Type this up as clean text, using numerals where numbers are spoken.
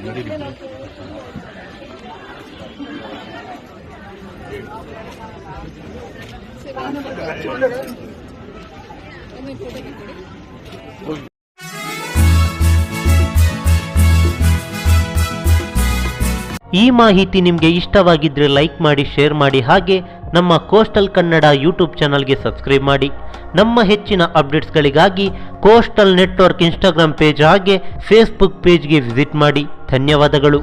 ಈ ಮಾಹಿತಿ ನಿಮಗೆ ಇಷ್ಟವಾಗಿದ್ದರೆ ಲೈಕ್ ಮಾಡಿ, ಶೇರ್ ಮಾಡಿ, ಹಾಗೆ ನಮ್ಮ ಕೋಸ್ಟಲ್ ಕನ್ನಡ ಯೂಟ್ಯೂಬ್ ಚಾನಲ್ಗೆ ಸಬ್ಸ್ಕ್ರೈಬ್ ಮಾಡಿ. ನಮ್ಮ ಹೆಚ್ಚಿನ ಅಪ್ಡೇಟ್ಸ್ಗಳಿಗಾಗಿ ಕೋಸ್ಟಲ್ ನೆಟ್ವರ್ಕ್ ಇನ್ಸ್ಟಾಗ್ರಾಮ್ ಪೇಜ್ ಹಾಗೆ ಫೇಸ್ಬುಕ್ ಪೇಜ್ಗೆ ವಿಸಿಟ್ ಮಾಡಿ. ಧನ್ಯವಾದಗಳು.